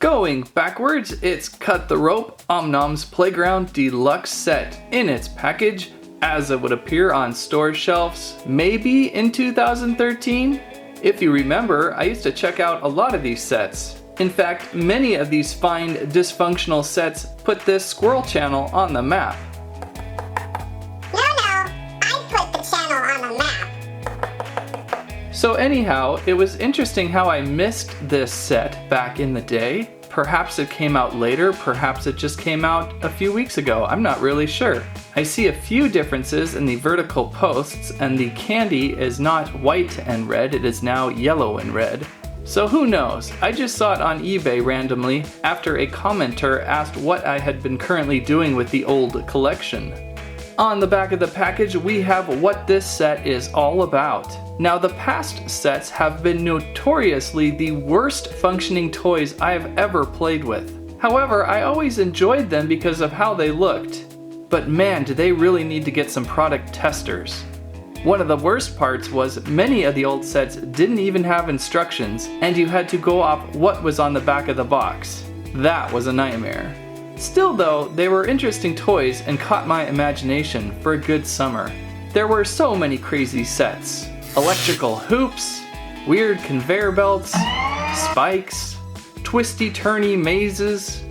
Going backwards, it's Cut the Rope Omnom's Playground Deluxe set in its package as it would appear on store shelves maybe in 2013. If you remember, I used to check out a lot of these sets. In fact, many of these fine dysfunctional sets put this squirrel channel on the map. No, I put the channel on the map. So anyhow, it was interesting how I missed this set back in the day. Perhaps it came out later, perhaps it just came out a few weeks ago, I'm not really sure. I see a few differences in the vertical posts, and the candy is not white and red, it is now yellow and red. So who knows? I just saw it on eBay randomly after a commenter asked what I had been currently doing with the old collection. On the back of the package, we have what this set is all about. Now, the past sets have been notoriously the worst functioning toys I have ever played with. However, I always enjoyed them because of how they looked. But man, do they really need to get some product testers. One of the worst parts was many of the old sets didn't even have instructions, and you had to go off what was on the back of the box. That was a nightmare. Still though, they were interesting toys and caught my imagination for a good summer. There were so many crazy sets. Electrical hoops, weird conveyor belts, spikes, twisty-turny mazes,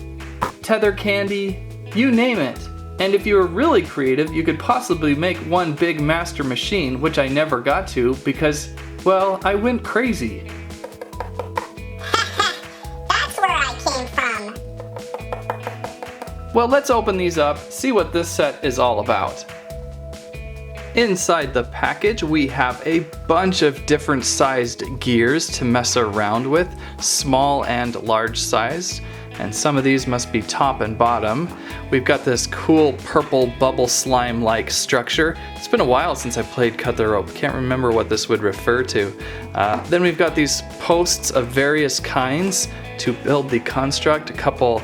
tether candy, you name it. And if you were really creative, you could possibly make one big master machine, which I never got to because, well, I went crazy. That's where I came from. Well, let's open these up, see what this set is all about. Inside the package, we have a bunch of different sized gears to mess around with, small and large sized, and some of these must be top and bottom. We've got this cool purple bubble slime-like structure. It's been a while since I played Cut the Rope. Can't remember what this would refer to. Then we've got these posts of various kinds to build the construct, a couple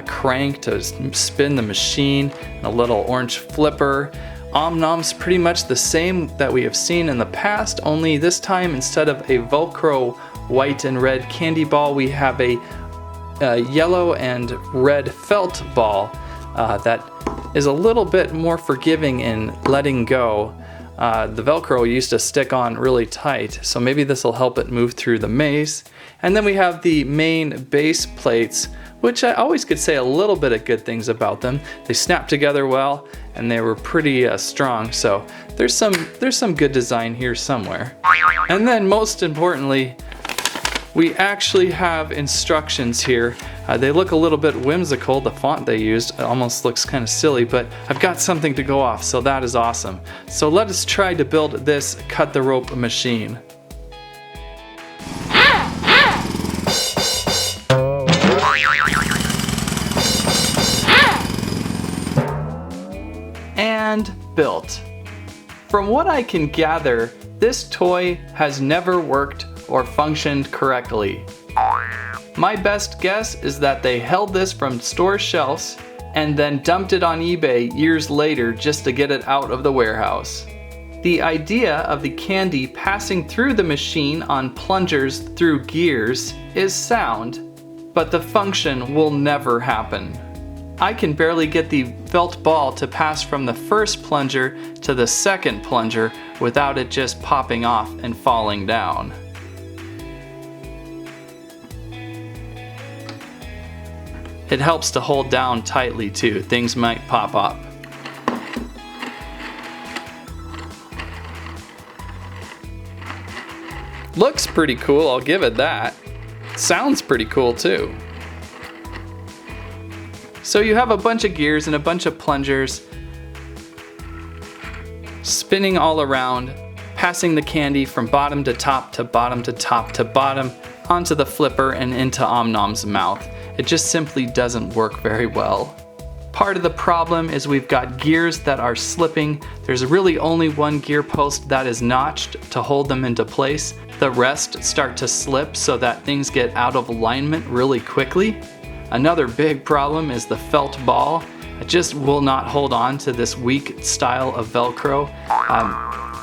crank to spin the machine, and a little orange flipper. Omnom's pretty much the same that we have seen in the past, only this time instead of a Velcro white and red candy ball, we have a yellow and red felt ball that is a little bit more forgiving in letting go. The Velcro used to stick on really tight, so maybe this will help it move through the maze. And then we have the main base plates, which I always could say a little bit of good things about them. They snap together well, and they were pretty strong, so there's some good design here somewhere. And then most importantly, we actually have instructions here. They look a little bit whimsical. The font they used almost looks kind of silly, but I've got something to go off, so that is awesome. So let us try to build this Cut the Rope machine. And built. From what I can gather, this toy has never worked or functioned correctly. My best guess is that they held this from store shelves and then dumped it on eBay years later just to get it out of the warehouse. The idea of the candy passing through the machine on plungers through gears is sound, but the function will never happen. I can barely get the felt ball to pass from the first plunger to the second plunger without it just popping off and falling down. It helps to hold down tightly too, things might pop up. Looks pretty cool, I'll give it that. Sounds pretty cool too. So you have a bunch of gears and a bunch of plungers spinning all around, passing the candy from bottom to top to bottom to top to bottom, onto the flipper and into Omnom's mouth. It just simply doesn't work very well. Part of the problem is we've got gears that are slipping. There's really only one gear post that is notched to hold them into place. The rest start to slip so that things get out of alignment really quickly. Another big problem is the felt ball. It just will not hold on to this weak style of Velcro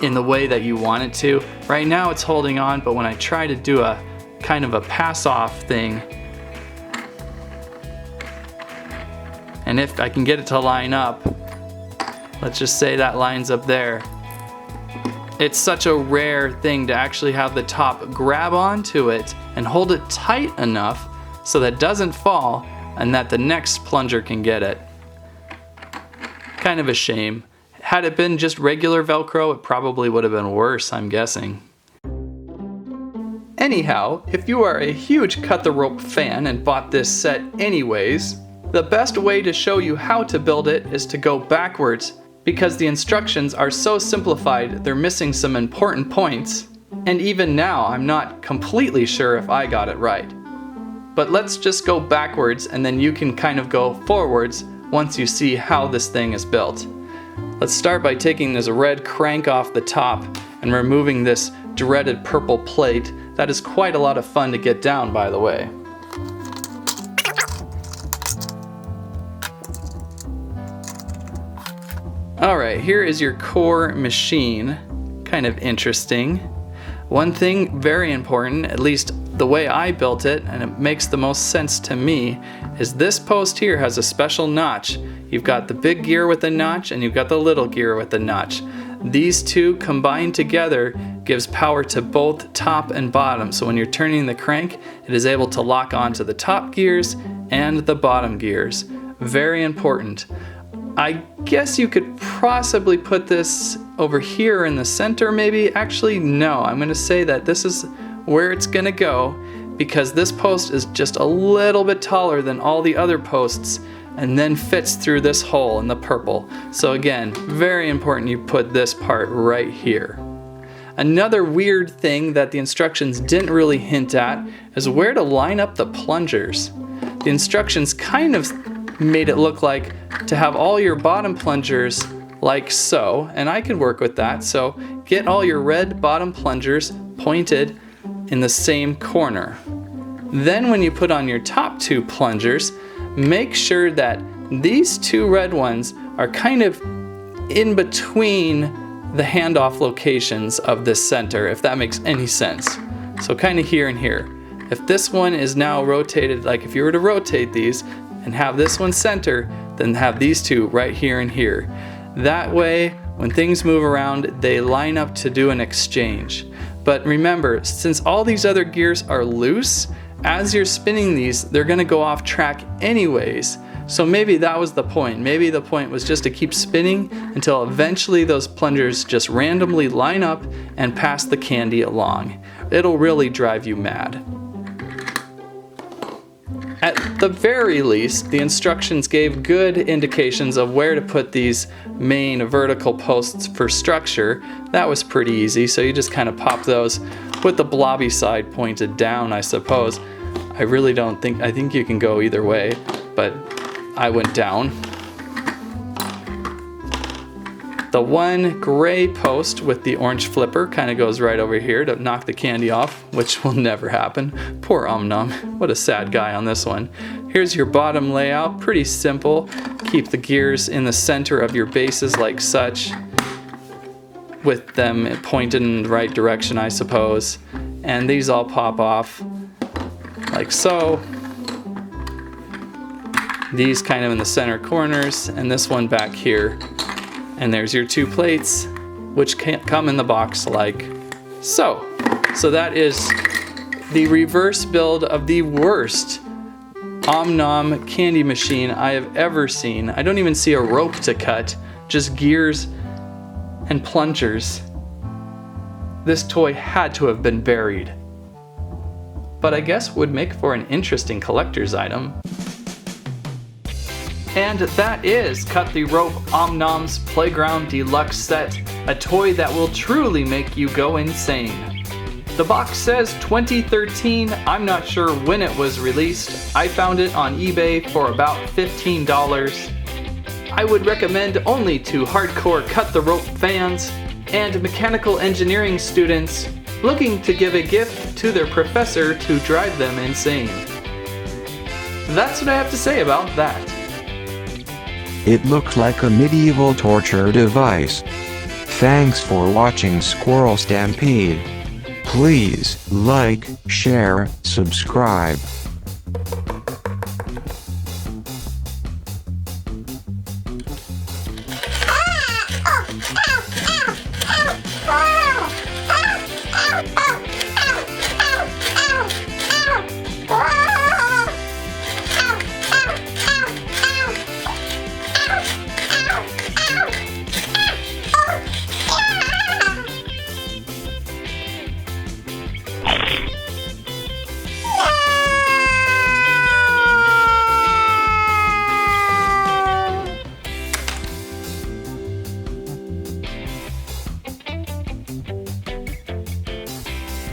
in the way that you want it to. Right now it's holding on, but when I try to do a kind of a pass-off thing, and if I can get it to line up, let's just say that lines up there. It's such a rare thing to actually have the top grab onto it and hold it tight enough so that it doesn't fall and that the next plunger can get it. Kind of a shame. Had it been just regular Velcro, it probably would have been worse, I'm guessing. Anyhow, if you are a huge Cut the Rope fan and bought this set anyways, the best way to show you how to build it is to go backwards, because the instructions are so simplified they're missing some important points, and even now I'm not completely sure if I got it right. But let's just go backwards and then you can kind of go forwards once you see how this thing is built. Let's start by taking this red crank off the top and removing this dreaded purple plate. That is quite a lot of fun to get down, by the way. Alright, here is your core machine. Kind of interesting. One thing very important, at least the way I built it, and it makes the most sense to me, is this post here has a special notch. You've got the big gear with a notch and you've got the little gear with a notch. These two combined together gives power to both top and bottom, so when you're turning the crank, it is able to lock onto the top gears and the bottom gears. Very important. I guess you could possibly put this over here in the center maybe. Actually, no, I'm going to say that this is where it's going to go because this post is just a little bit taller than all the other posts and then fits through this hole in the purple. So again, very important you put this part right here. Another weird thing that the instructions didn't really hint at is where to line up the plungers. The instructions kind of made it look like to have all your bottom plungers like so, and I could work with that. So get all your red bottom plungers pointed in the same corner. Then when you put on your top two plungers, make sure that these two red ones are kind of in between the handoff locations of this center, if that makes any sense. So kind of here and here. If this one is now rotated, like if you were to rotate these and have this one center, then have these two right here and here. That way, when things move around, they line up to do an exchange. But remember, since all these other gears are loose, as you're spinning these, they're gonna go off track anyways. So maybe that was the point. Maybe the point was just to keep spinning until eventually those plungers just randomly line up and pass the candy along. It'll really drive you mad. At the very least, the instructions gave good indications of where to put these main vertical posts for structure. That was pretty easy, so you just kind of pop those with the blobby side pointed down, I suppose. I think you can go either way, but I went down. The one gray post with the orange flipper kind of goes right over here to knock the candy off, which will never happen. Poor Omnom, what a sad guy on this one. Here's your bottom layout, pretty simple. Keep the gears in the center of your bases like such, with them pointed in the right direction, I suppose. And these all pop off like so. These kind of in the center corners, and this one back here. And there's your two plates, which can't come in the box like so. So that is the reverse build of the worst Omnom candy machine I have ever seen. I don't even see a rope to cut, just gears and plungers. This toy had to have been buried. But I guess would make for an interesting collector's item. And that is Cut the Rope Omnom's Playground Deluxe Set, a toy that will truly make you go insane. The box says 2013. I'm not sure when it was released. I found it on eBay for about $15. I would recommend only to hardcore cut-the-rope fans and mechanical engineering students looking to give a gift to their professor to drive them insane. That's what I have to say about that. It looked like a medieval torture device. Thanks for watching Squirrel Stampede. Please like, share, subscribe.